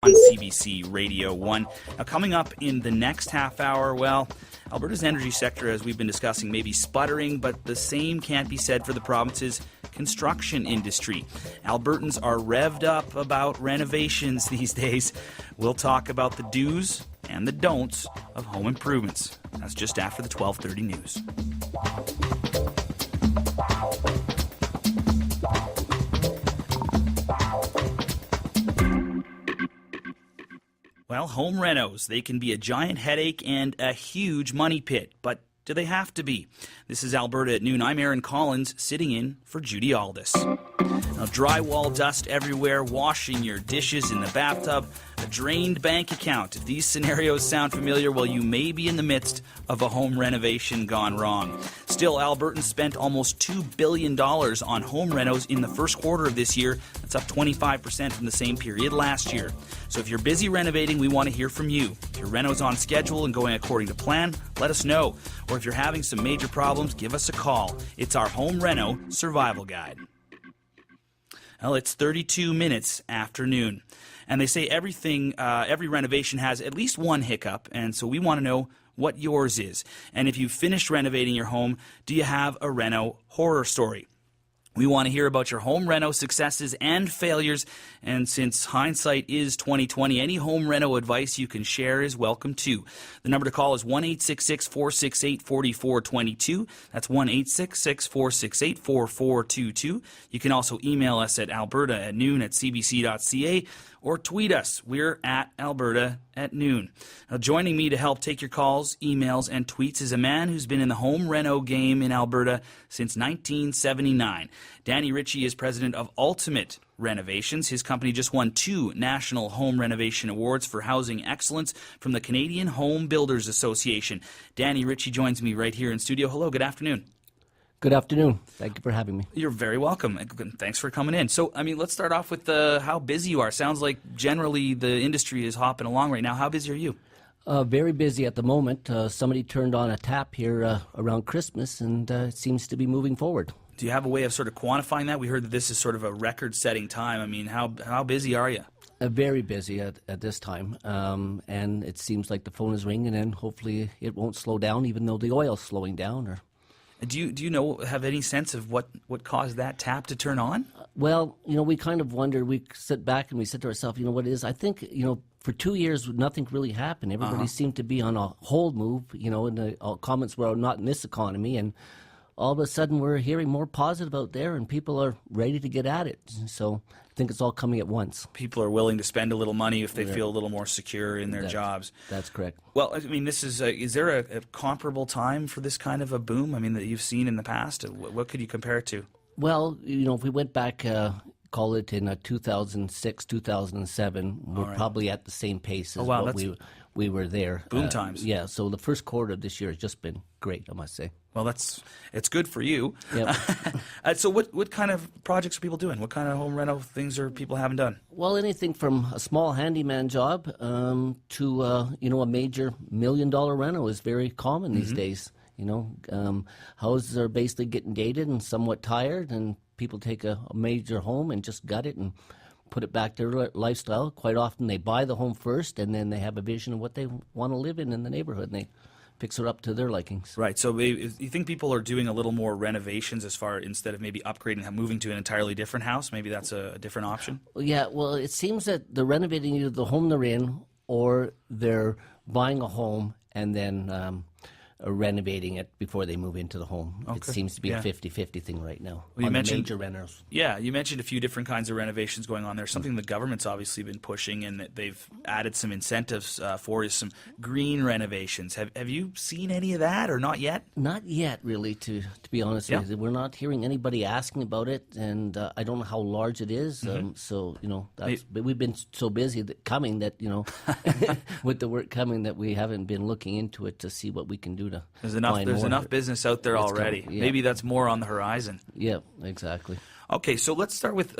On CBC Radio 1. Now, coming up in the next half hour, well, Alberta's energy sector, as we've been discussing, may be sputtering, but the same can't be said for the province's construction industry. Albertans are revved up about renovations these days. We'll talk about the do's and the don'ts of home improvements. That's just after the 12:30 news. Well, home renos, they can be a giant headache and a huge money pit, but do they have to be? This is Alberta at Noon. I'm Aaron Collins, sitting in for Judy Aldis. Now, drywall dust everywhere, washing your dishes in the bathtub, a drained bank account. If these scenarios sound familiar, well, you may be in the midst of a home renovation gone wrong. Still, Albertans spent almost $2 billion on home renos in the first quarter of this year. That's up 25% from the same period last year. So if you're busy renovating, we want to hear from you. If your reno's on schedule and going according to plan, let us know. Or if you're having some major problems, give us a call. It's our Home Reno Survival Guide. Well, it's 32 minutes after noon. And they say every renovation has at least one hiccup, and so we want to know what yours is. And if you've finished renovating your home, do you have a reno horror story? We want to hear about your home reno successes and failures, and since hindsight is 2020, any home reno advice you can share is welcome too. The number to call is 1-866-468-4422. That's 1-866-468-4422. You can also email us at alberta@noon@cbc.ca or tweet us. We're at Alberta at Noon. Now, joining me to help take your calls, emails, and tweets is a man who's been in the home reno game in Alberta since 1979. Danny Ritchie is president of Ultimate Renovations. His company just won 2 national home renovation awards for housing excellence from the Canadian Home Builders Association. Danny Ritchie joins me right here in studio. Hello, good afternoon. Good afternoon. Thank you for having me. You're very welcome. Thanks for coming in. So, let's start off with how busy you are. Sounds like generally the industry is hopping along right now. How busy are you? Very busy at the moment. Somebody turned on a tap here around Christmas, and it seems to be moving forward. Do you have a way of sort of quantifying that? We heard that this is sort of a record-setting time. How busy are you? Very busy at this time, and it seems like the phone is ringing, and hopefully it won't slow down, even though the oil's slowing down. Or Do you have any sense of what caused that tap to turn on? Well, we kind of wonder. We sit back and we said to ourselves, what it is? I think, for 2 years, nothing really happened. Everybody seemed to be on a hold move, and the comments were not in this economy. And all of a sudden, we're hearing more positive out there, and people are ready to get at it. So I think it's all coming at once. People are willing to spend a little money if they feel a little more secure in their jobs. That's correct. Well, this is there a comparable time for this kind of a boom, that you've seen in the past? What could you compare it to? Well, if we went back, call it in 2006, 2007, we're probably at the same pace as what we were there. Boom times. Yeah, so the first quarter of this year has just been great, I must say. Well, it's good for you. Yep. So what kind of projects are people doing? What kind of home reno things are people having done? Well, anything from a small handyman job to a major $1 million reno is very common these days. Houses are basically getting dated and somewhat tired, and people take a major home and just gut it and put it back to their lifestyle. Quite often they buy the home first, and then they have a vision of what they want to live in the neighborhood, and they fix it up to their likings. Right. So you think people are doing a little more renovations instead of maybe upgrading and moving to an entirely different house? Maybe that's a different option? Yeah, well, it seems that they're renovating either the home they're in or they're buying a home and then renovating it before they move into the home. Okay. It seems to be a 50-50 thing right now. Well, you mentioned major rentals. Yeah, you mentioned a few different kinds of renovations going on there. Something the government's obviously been pushing, and that they've added some incentives for is some green renovations. Have you seen any of that, or not yet? Not yet, really, to be honest with you. We're not hearing anybody asking about it, and I don't know how large it is. But we've been so busy coming that, with the work coming, that we haven't been looking into it to see what we can do to There's enough business out there already. Coming, yeah. Maybe that's more on the horizon. Yeah, exactly. Okay, so let's start with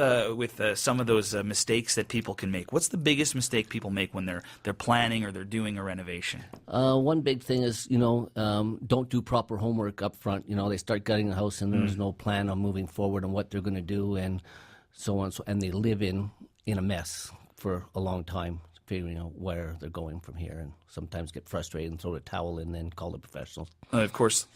some of those mistakes that people can make. What's the biggest mistake people make when they're planning or they're doing a renovation? One big thing is, don't do proper homework up front. They start gutting the house and there's no plan on moving forward and what they're going to do and so on. And they live in a mess for a long time. figuring out where they're going from here, and sometimes get frustrated and throw the towel in, and then call the professionals. Of course,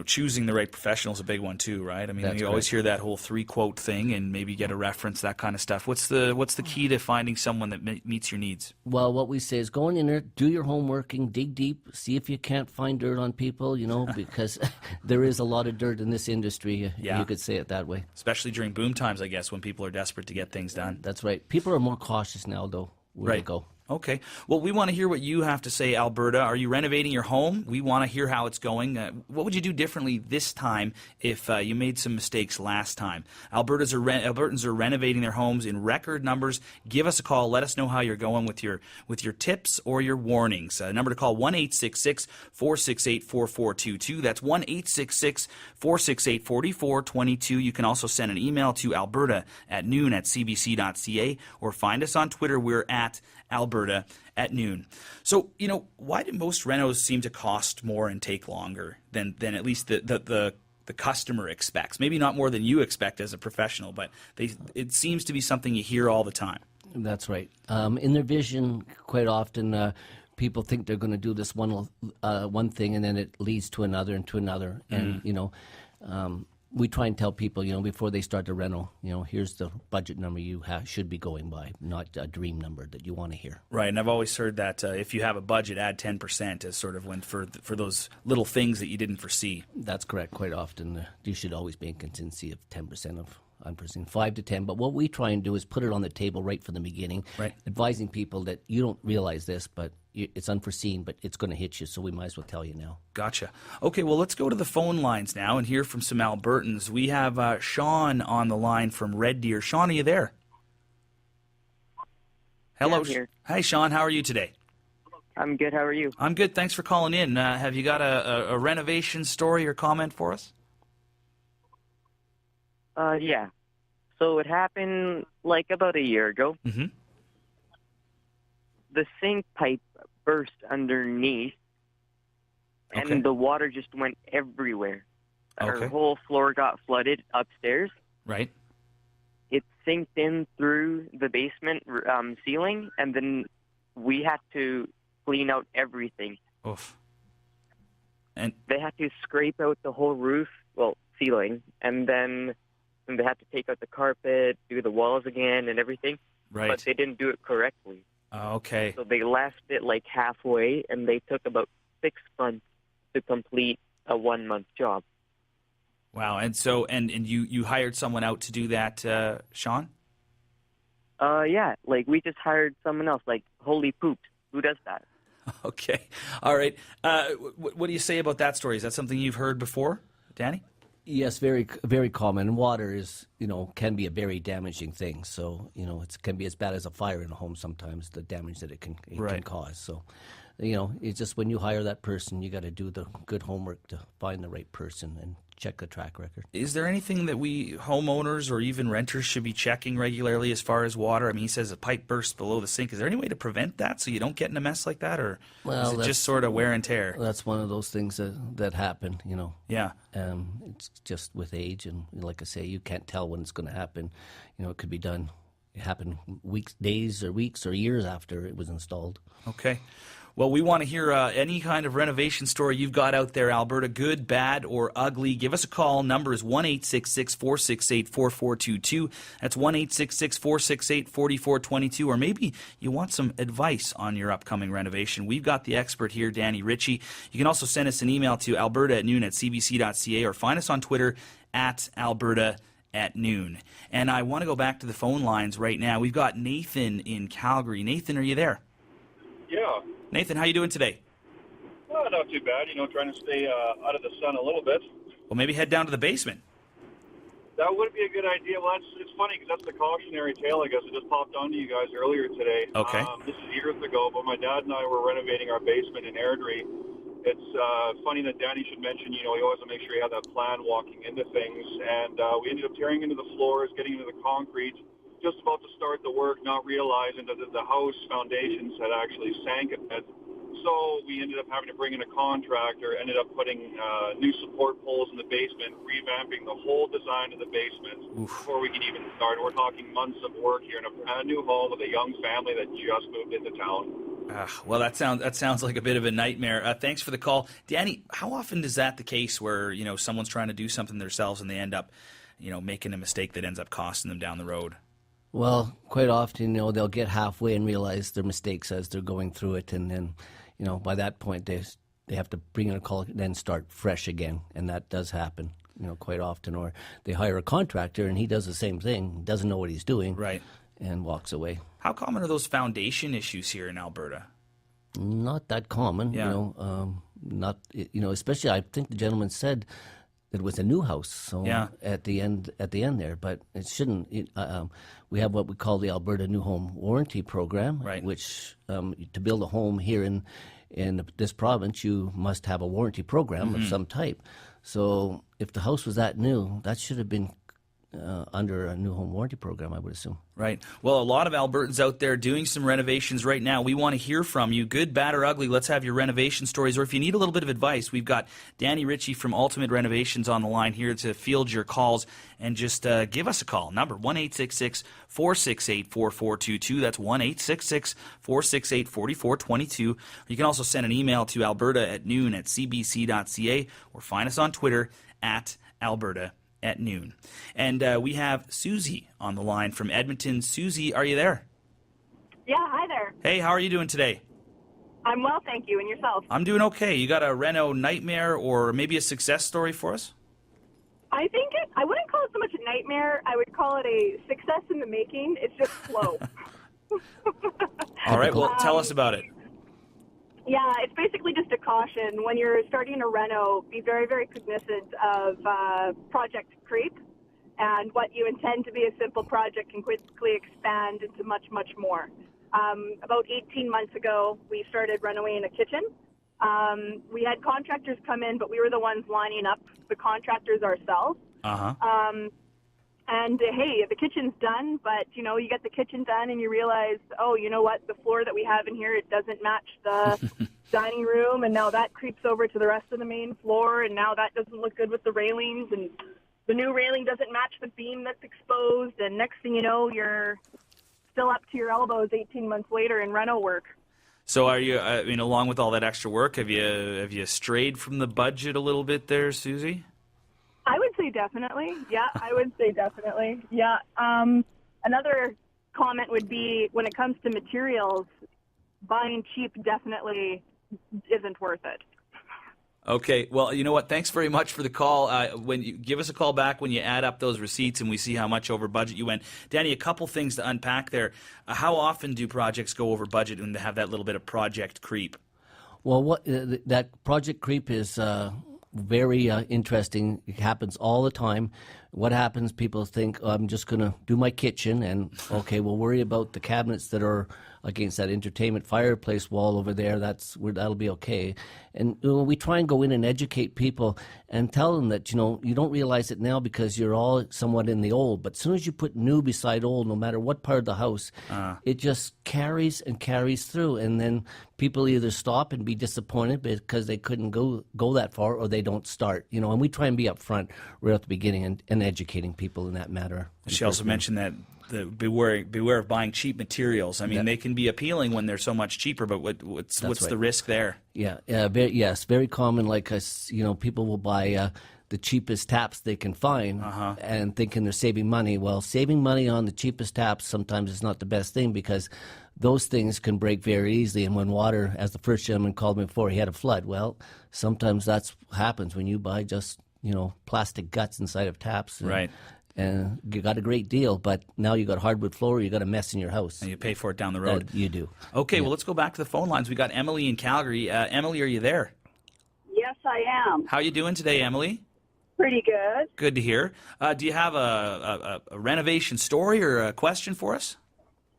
choosing the right professional is a big one too, right? I mean, That's you always hear that whole 3-quote thing, and maybe get a reference, that kind of stuff. What's the key to finding someone that meets your needs? Well, what we say is go in there, do your homework, dig deep, see if you can't find dirt on people, because there is a lot of dirt in this industry. You could say it that way. Especially during boom times, I guess, when people are desperate to get things done. That's right. People are more cautious now, though. Where to go. Okay. Well, we want to hear what you have to say, Alberta. Are you renovating your home? We want to hear how it's going. What would you do differently this time if you made some mistakes last time? Albertans are renovating their homes in record numbers. Give us a call. Let us know how you're going with your tips or your warnings. Number to call, 1-866-468-4422. That's 1-866-468-4422. You can also send an email to alberta@noon@cbc.ca or find us on Twitter. We're at Alberta at Noon. So, why do most renos seem to cost more and take longer than at least the customer expects? Maybe not more than you expect as a professional, but it seems to be something you hear all the time. That's right. In their vision, quite often, people think they're going to do this one thing, and then it leads to another and to another. And, we try and tell people, before they start the rental, here's the budget number you should be going by, not a dream number that you want to hear. Right, and I've always heard that if you have a budget, add 10% as sort of when for those little things that you didn't foresee. That's correct. Quite often, you should always be in contingency of 10% of unforeseen, 5 to 10. But what we try and do is put it on the table right from the beginning, advising people that you don't realize this, but it's unforeseen, but it's going to hit you, so we might as well tell you now. Gotcha. Okay, well, let's go to the phone lines now and hear from some Albertans. We have Sean on the line from Red Deer. Sean, are you there? Hello. Yeah, I'm here. Hi, Sean. How are you today? I'm good. How are you? I'm good. Thanks for calling in. Have you got a renovation story or comment for us? Yeah. So it happened about a year ago. Mm-hmm. The sink pipe burst underneath, and the water just went everywhere. Okay. Our whole floor got flooded upstairs. Right. It sinked in through the basement ceiling, and then we had to clean out everything. Oof. And they had to scrape out the whole roof, ceiling, and then they had to take out the carpet, do the walls again and everything. Right. But they didn't do it correctly. Okay. So they left it halfway, and they took about 6 months to complete a 1-month job. Wow. And so, and you hired someone out to do that, Sean? Yeah. We just hired someone else. Holy poops. Who does that? Okay. All right. What do you say about that story? Is that something you've heard before, Danny? Yes, very, very common. Water is, can be a very damaging thing. So, it can be as bad as a fire in a home sometimes, the damage that it can cause. So, it's just when you hire that person, you got to do the good homework to find the right person and check the track record. Is there anything that we homeowners or even renters should be checking regularly as far as water? I mean, he says a pipe bursts below the sink. Is there any way to prevent that so you don't get in a mess like that, or is it just sort of wear and tear? That's one of those things that happen, Yeah. It's just with age, and like I say, you can't tell when it's going to happen. It could be done. It happened days or weeks or years after it was installed. Okay. Well, we want to hear any kind of renovation story you've got out there, Alberta, good, bad, or ugly. Give us a call. Number is 1-866-468-4422. That's 1-866-468-4422. Or maybe you want some advice on your upcoming renovation. We've got the expert here, Danny Ritchie. You can also send us an email to alberta@noon@cbc.ca or find us on Twitter @Alberta@Noon. And I want to go back to the phone lines right now. We've got Nathan in Calgary. Nathan, are you there? Yeah. Nathan, how you doing today? Well, not too bad. Trying to stay out of the sun a little bit. Well, maybe head down to the basement. That would be a good idea. Well, it's funny because that's the cautionary tale, I guess. It just popped onto you guys earlier today. Okay. This is years ago, but my dad and I were renovating our basement in Airdrie. It's funny that Danny should mention, you always want to make sure you have that plan walking into things. And we ended up tearing into the floors, getting into the concrete, just about to start the work, not realizing that the house foundations had actually sank a bit. So we ended up having to bring in a contractor, ended up putting new support poles in the basement, revamping the whole design of the basement before we could even start. We're talking months of work here in a brand new home with a young family that just moved into town. Well, that sounds like a bit of a nightmare. Thanks for the call. Danny, how often is that the case where, someone's trying to do something themselves and they end up, making a mistake that ends up costing them down the road? Well, quite often, they'll get halfway and realize their mistakes as they're going through it, and then, by that point, they have to bring in a call, then start fresh again, and that does happen, quite often. Or they hire a contractor, and he does the same thing, doesn't know what he's doing, right, and walks away. How common are those foundation issues here in Alberta? Not that common, not, especially I think the gentleman said it was a new house, so at the end there, but it shouldn't. We have what we call the Alberta New Home Warranty Program, right, which to build a home here in this province, you must have a warranty program of some type. So if the house was that new, that should have been under a new home warranty program, I would assume. Right. Well, a lot of Albertans out there doing some renovations right now. We want to hear from you. Good, bad, or ugly. Let's have your renovation stories. Or if you need a little bit of advice, we've got Danny Ritchie from Ultimate Renovations on the line here to field your calls. And just give us a call. Number 1-866-468-4422. That's 1-866-468-4422. You can also send an email to alberta@noon@cbc.ca or find us on Twitter @Alberta at noon. And we have Susie on the line from Edmonton. Susie, are you there? Yeah, hi there. Hey, how are you doing today? I'm well, thank you. And yourself? I'm doing okay. You got a reno nightmare or maybe a success story for us? I wouldn't call it so much a nightmare. I would call it a success in the making. It's just slow. All right, well, tell us about it. Yeah, it's basically just a caution. When you're starting a reno, be very, very cognizant of project creep. And what you intend to be a simple project can quickly expand into much, much more. About 18 months ago, we started renovating a kitchen. We had contractors come in, but we were the ones lining up the contractors ourselves. And hey, the kitchen's done, but you get the kitchen done and you realize, oh, you know what, the floor that we have in here, it doesn't match the dining room, and now that creeps over to the rest of the main floor, and now that doesn't look good with the railings, and the new railing doesn't match the beam that's exposed, and next thing you know, you're still up to your elbows 18 months later in reno work. So are you, along with all that extra work, have you strayed from the budget a little bit there, Susie? I would say definitely. Yeah, I would say definitely. Yeah. Another comment would be when it comes to materials, buying cheap definitely isn't worth it. Okay. Well, you know what? Thanks very much for the call. When you give us a call back when you add up those receipts and we see how much over budget you went. Danny, a couple things to unpack there. How often do projects go over budget and have that little bit of project creep? Well, that project creep is very interesting. It happens all the time. What happens, people think, oh, I'm just going to do my kitchen, and okay, we'll worry about the cabinets that are against that entertainment fireplace wall over there. That'll be okay. And we try and go in and educate people and tell them that, you don't realize it now because you're all somewhat in the old, but as soon as you put new beside old, no matter what part of the house, it just carries and carries through, and then people either stop and be disappointed because they couldn't go that far, or they don't start, and we try and be upfront right at the beginning and educating people in that matter. She also mentioned that beware of buying cheap materials. I mean, they can be appealing when they're so much cheaper, but what's right. The risk there? Yes, very common. Like us, people will buy the cheapest taps they can find and thinking they're saving money. Well, saving money on the cheapest taps sometimes is not the best thing, because those things can break very easily. And when water, as the first gentleman called me before, he had a flood. Well, sometimes that's what happens when you buy just plastic guts inside of taps. Right. And you got a great deal, but now you got hardwood floor, you got a mess in your house. And you pay for it down the road. You do. Okay, well, let's go back to the phone lines. We got Emily in Calgary. Emily, are you there? Yes, I am. How are you doing today, Emily? Pretty good. Good to hear. Do you have a renovation story or a question for us?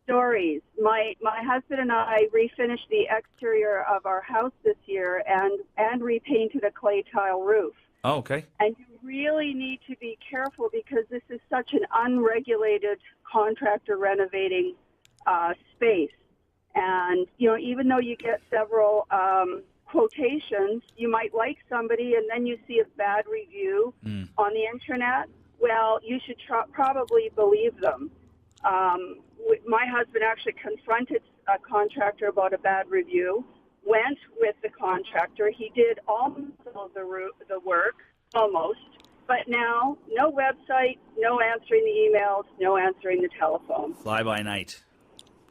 Stories. My husband and I refinished the exterior of our house this year and repainted a clay tile roof. Oh, okay. And you really need to be careful because this is such an unregulated contractor renovating space. And, even though you get several quotations, you might like somebody and then you see a bad review on the internet. Well, you should probably believe them. My husband actually confronted a contractor about a bad review, went with the contractor. He did almost all the work, almost. But now, no website, no answering the emails, no answering the telephone. Fly by night.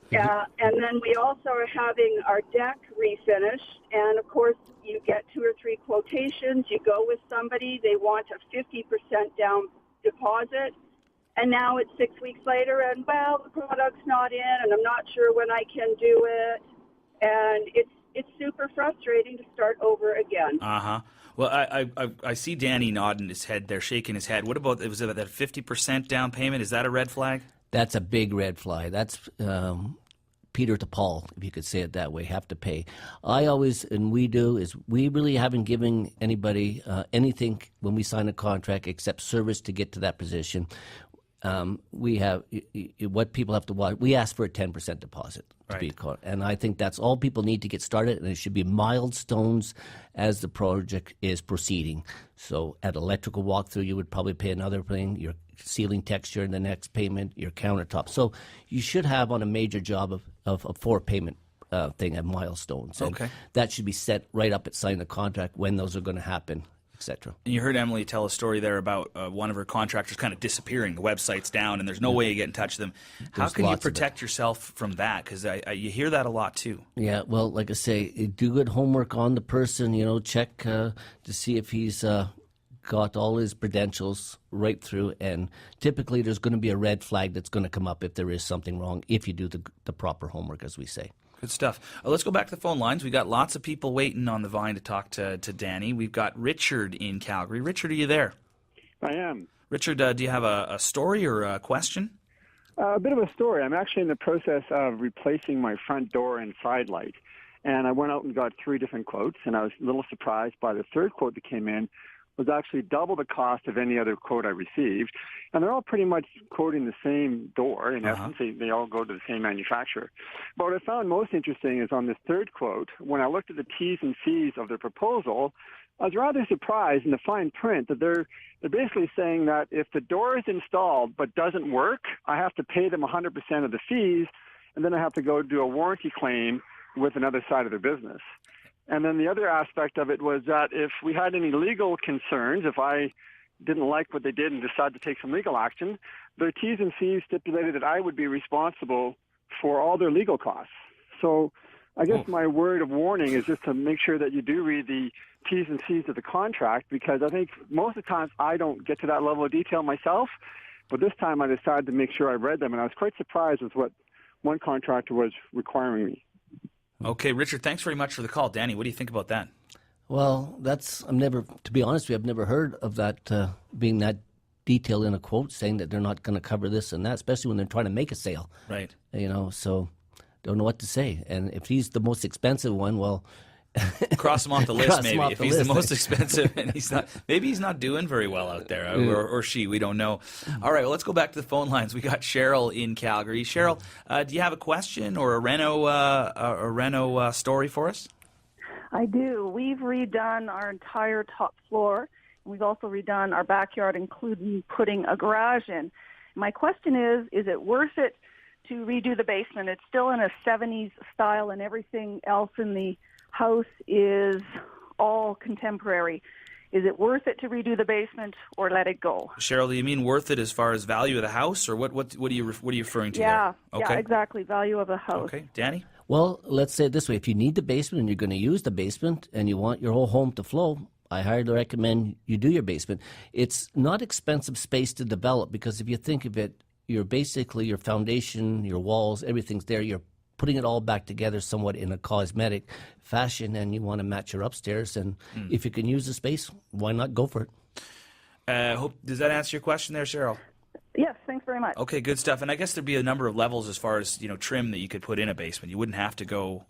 Yeah, and then we also are having our deck refinished, and of course you get 2 or 3 quotations, you go with somebody, they want a 50% down deposit, and now it's 6 weeks later, and the product's not in, and I'm not sure when I can do it, and it's super frustrating to start over again. Well, I see Danny nodding his head there, shaking his head. What about, was it that 50% down payment? Is that a red flag? That's a big red flag. That's Peter to Paul, if you could say it that way, have to pay. I always, and we do, is we really haven't given anybody anything when we sign a contract except service to get to that position. We have, what people have to watch, we ask for a 10% deposit to be caught. And I think that's all people need to get started, and it should be milestones as the project is proceeding. So at electrical walkthrough, you would probably pay another thing, your ceiling texture in the next payment, your countertop. So you should have on a major job of a 4-payment thing at milestones. And that should be set right up at signing the contract when those are going to happen, etc. And you heard Emily tell a story there about one of her contractors kind of disappearing. The website's down, and there's no way you get in touch with them. How can you protect yourself from that? Because you hear that a lot too. Yeah, well, like I say, do good homework on the person. Check to see if he's got all his credentials right through. And typically, there's going to be a red flag that's going to come up if there is something wrong. If you do the proper homework, as we say. Good stuff. Let's go back to the phone lines. We've got lots of people waiting on the vine to talk to Danny. We've got Richard in Calgary. Richard, are you there? I am. Richard, do you have a story or a question? A bit of a story. I'm actually in the process of replacing my front door and side light. And I went out and got 3 different quotes, and I was a little surprised by the third quote that came in was actually double the cost of any other quote I received. And they're all pretty much quoting the same door. In essence, they all go to the same manufacturer. But what I found most interesting is on this third quote, when I looked at the T's and C's of their proposal, I was rather surprised in the fine print that they're basically saying that if the door is installed but doesn't work, I have to pay them 100% of the fees, and then I have to go do a warranty claim with another side of their business. And then the other aspect of it was that if we had any legal concerns, if I didn't like what they did and decided to take some legal action, their T's and C's stipulated that I would be responsible for all their legal costs. So I guess my word of warning is just to make sure that you do read the T's and C's of the contract, because I think most of the times I don't get to that level of detail myself. But this time I decided to make sure I read them, and I was quite surprised with what one contractor was requiring me. Okay, Richard, thanks very much for the call. Danny, what do you think about that? Well, to be honest with you, I've never heard of that being that detailed in a quote, saying that they're not going to cover this and that, especially when they're trying to make a sale. Right. So don't know what to say. And if he's the most expensive one, well... Cross him off the list, maybe. If he's the most expensive and maybe he's not doing very well out there, or she, we don't know. All right, well, let's go back to the phone lines. We got Cheryl in Calgary. Cheryl, do you have a question or a reno story for us? I do. We've redone our entire top floor. We've also redone our backyard, including putting a garage in. My question is it worth it to redo the basement? It's still in a 70s style, and everything else in the house is all contemporary. Is it worth it to redo the basement or let it go? Cheryl, do you mean worth it as far as value of the house, or what are you referring to there? Okay. Yeah, exactly, value of the house. Okay, Danny? Well, let's say it this way. If you need the basement and you're going to use the basement and you want your whole home to flow, I highly recommend you do your basement. It's not expensive space to develop, because if you think of it, you're basically your foundation, your walls, everything's there. You're putting it all back together somewhat in a cosmetic fashion, and you want to match your upstairs. And if you can use the space, why not go for it? Does that answer your question there, Cheryl? Yes, thanks very much. Okay, good stuff. And I guess there'd be a number of levels as far as trim that you could put in a basement. You wouldn't have to go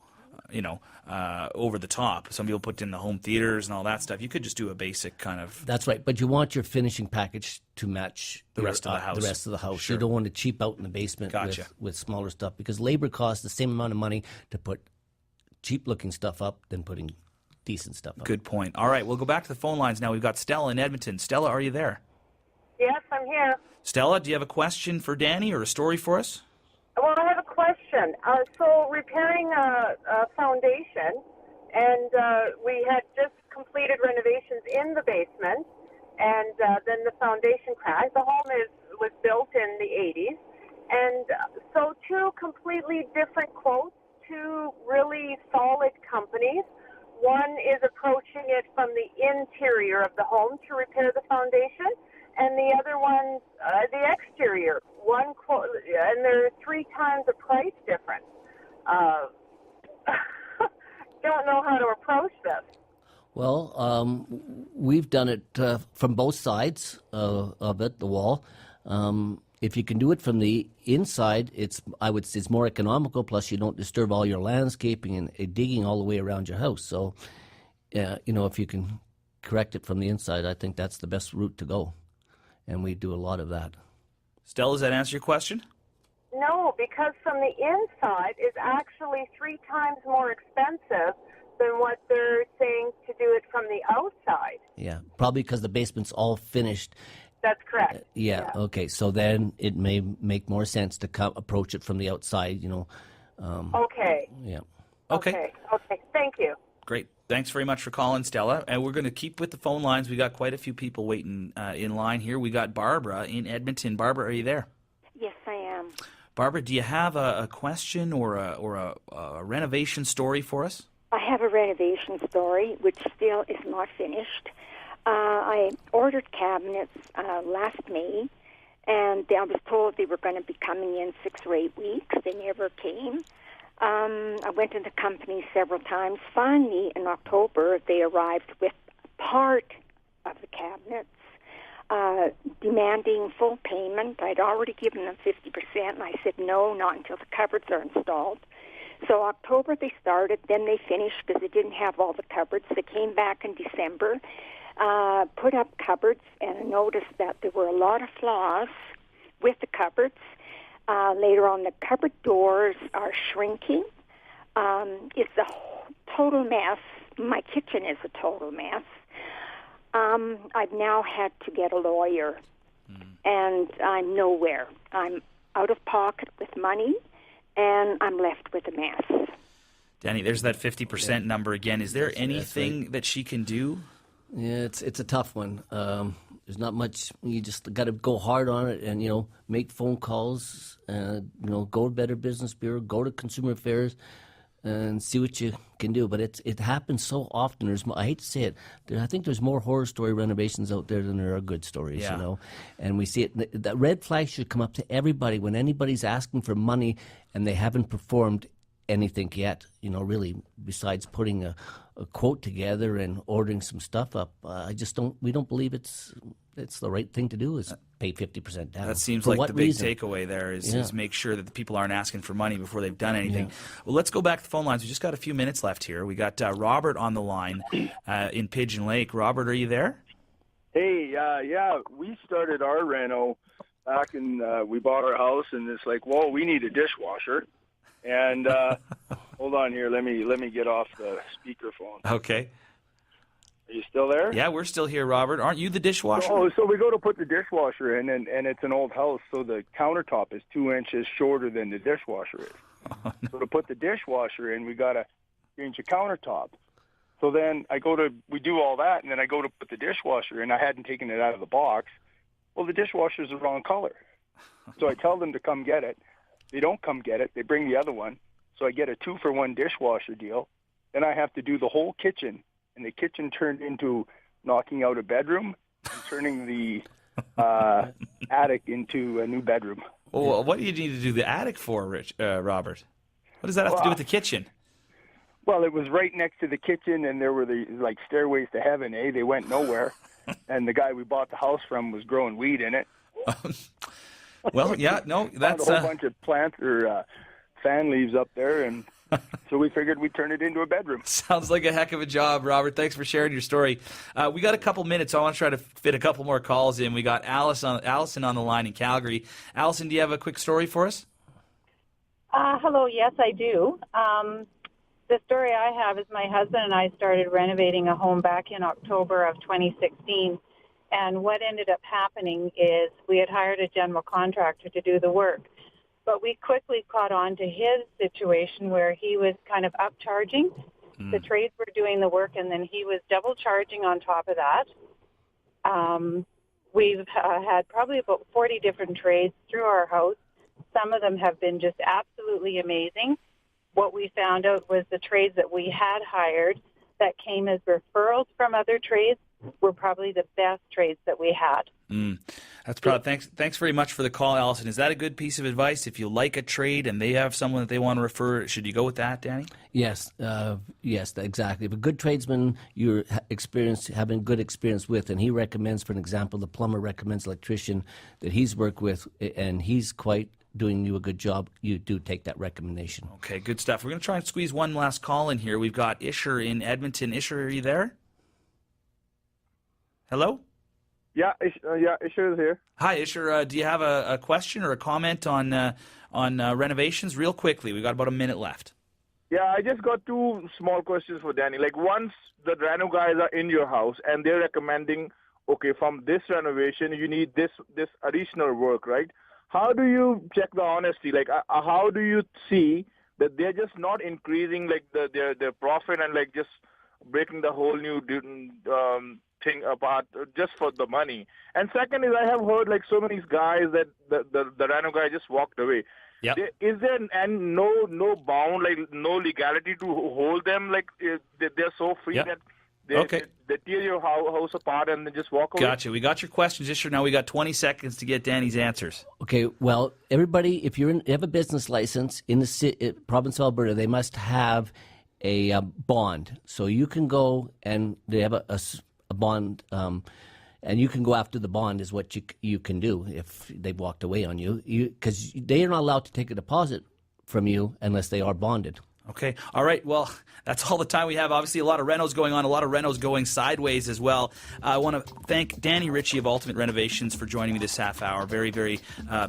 over the top. Some people put in the home theaters and all that stuff. You could just do a basic kind of. That's right, but you want your finishing package to match The rest of the house. The rest of the house. Sure. You don't want to cheap out in the basement Gotcha. with smaller stuff, because labor costs the same amount of money to put cheap-looking stuff up than putting decent stuff up. Good point. All right, we'll go back to the phone lines now. We've got Stella in Edmonton. Stella, are you there? Yes, I'm here. Stella, do you have a question for Danny or a story for us? Well, I have a question. So repairing a foundation, and we had just completed renovations in the basement, and then the foundation cracked. The home was built in the 80s, and so two completely different quotes, two really solid companies. One is approaching it from the interior of the home to repair the foundation, and the other one, the exterior. One quote, and there's 3 times the price difference. Don't know how to approach this. Well, we've done it from both sides of it, the wall. If you can do it from the inside, I would say it's more economical. Plus, you don't disturb all your landscaping and digging all the way around your house. So, if you can correct it from the inside, I think that's the best route to go. And we do a lot of that. Stella, does that answer your question? No, because from the inside is actually 3 times more expensive than what they're saying to do it from the outside. Yeah, probably because the basement's all finished. That's correct. Yeah, okay. So then it may make more sense to approach it from the outside, Okay. Yeah. Okay. Okay. Thank you. Great. Thanks very much for calling, Stella. And we're going to keep with the phone lines. We got quite a few people waiting in line here. We got Barbara in Edmonton. Barbara, are you there? Yes, I am. Barbara, do you have a question or a renovation story for us? I have a renovation story, which still is not finished. I ordered cabinets last May, and I was told they were going to be coming in 6 or 8 weeks. They never came. I went to the company several times. Finally, in October, they arrived with part of the cabinets, demanding full payment. I'd already given them 50%, and I said no, not until the cupboards are installed. So October they started, then they finished because they didn't have all the cupboards. They came back in December, put up cupboards, and I noticed that there were a lot of flaws with the cupboards. Later on, the cupboard doors are shrinking. It's a total mess. My kitchen is a total mess. I've now had to get a lawyer, and I'm nowhere. I'm out of pocket with money, and I'm left with a mess. Danny, there's that 50% number again. Is there anything that she can do? Yeah, it's a tough one. There's not much. You just got to go hard on it and, make phone calls, go to Better Business Bureau, go to Consumer Affairs, and see what you can do. But it happens so often. I hate to say it. I think there's more horror story renovations out there than there are good stories, And we see it. That red flag should come up to everybody when anybody's asking for money and they haven't performed anything yet, really, besides putting a quote together and ordering some stuff up. We don't believe it's the right thing to do is pay 50% down. That seems For like what the big reason? takeaway there is make sure that the people aren't asking for money before they've done anything. Well, let's go back to the phone lines. We just got a few minutes left here. We got Robert on the line in Pigeon Lake. Robert, are you there? Hey, yeah, we started our reno back in, we bought our house, and it's like, whoa, we need a dishwasher. And hold on here, let me get off the speakerphone. Okay. Are you still there? Yeah, we're still here, Robert. Aren't you the dishwasher? So we go to put the dishwasher in, and it's an old house, so the countertop is 2 inches shorter than the dishwasher is. So to put the dishwasher in, we got to change the countertop. So then we do all that, and then I go to put the dishwasher in. I hadn't taken it out of the box. Well, the dishwasher's the wrong color. So I tell them to come get it. They don't come get it. They bring the other one. So I get a 2-for-1 dishwasher deal. Then I have to do the whole kitchen. And the kitchen turned into knocking out a bedroom and turning the attic into a new bedroom. Well, what do you need to do the attic for, Robert? What does that have to do with the kitchen? Well, it was right next to the kitchen, and there were the stairways to heaven, eh? They went nowhere. And the guy we bought the house from was growing weed in it. Well, yeah, no, that's a whole bunch of plants or fan leaves up there, and So we figured we'd turn it into a bedroom. Sounds like a heck of a job, Robert. Thanks for sharing your story. We got a couple minutes, so I want to try to fit a couple more calls in. We got Allison on the line in Calgary. Allison, do you have a quick story for us? Hello, yes, I do. The story I have is my husband and I started renovating a home back in October of 2016, and what ended up happening is we had hired a general contractor to do the work, but we quickly caught on to his situation where he was kind of upcharging. The trades were doing the work, and then he was double charging on top of that. We've had probably about 40 different trades through our house. Some of them have been just absolutely amazing. What we found out was the trades that we had hired that came as referrals from other trades were probably the best trades that we had. That's proud. Thanks very much for the call, Allison. Is that a good piece of advice? If you like a trade and they have someone that they want to refer, should you go with that, Danny? Yes, yes, exactly. If a good tradesman you're having good experience with, and he recommends, for an example, the plumber recommends electrician that he's worked with, and he's quite doing you a good job, you do take that recommendation. Okay, good stuff. We're going to try and squeeze one last call in here. We've got Isher in Edmonton. Isher, are you there? Hello? Yeah, Isher is here. Hi, Isher. Do you have a question or a comment on renovations? Real quickly, we've got about a minute left. Yeah, I just got two small questions for Danny. Like, once the reno guys are in your house and they're recommending, okay, from this renovation, you need this additional work, right? How do you check the honesty? Like, how do you see that they're just not increasing, like, their profit and, like, just breaking the whole new thing apart just for the money? And second is, I have heard, like, so many guys that the reno guy just walked away. Yep. Is there no bound, like, no legality to hold them? Like, they're so free that they tear your house apart and then just walk away? Gotcha. We got your questions, Isher. Now we got 20 seconds to get Danny's answers. Okay, well, everybody, if you have a business license in the province of Alberta, they must have a bond. So you can go and they have a bond, and you can go after the bond is what you can do if they've walked away on you, because they are not allowed to take a deposit from you unless they are bonded. Okay. All right. Well, that's all the time we have. Obviously, a lot of renos going on, a lot of renos going sideways as well. I want to thank Danny Ritchie of Ultimate Renovations for joining me this half hour. Very, very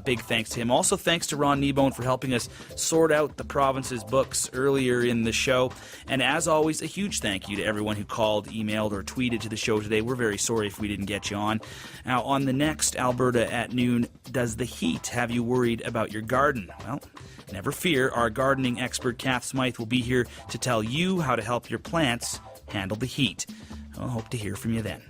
big thanks to him. Also, thanks to Ron Kneebone for helping us sort out the province's books earlier in the show. And as always, a huge thank you to everyone who called, emailed, or tweeted to the show today. We're very sorry if we didn't get you on. Now, on the next Alberta at Noon, does the heat have you worried about your garden? Well, never fear, our gardening expert Kath Smythe will be here to tell you how to help your plants handle the heat. I'll hope to hear from you then.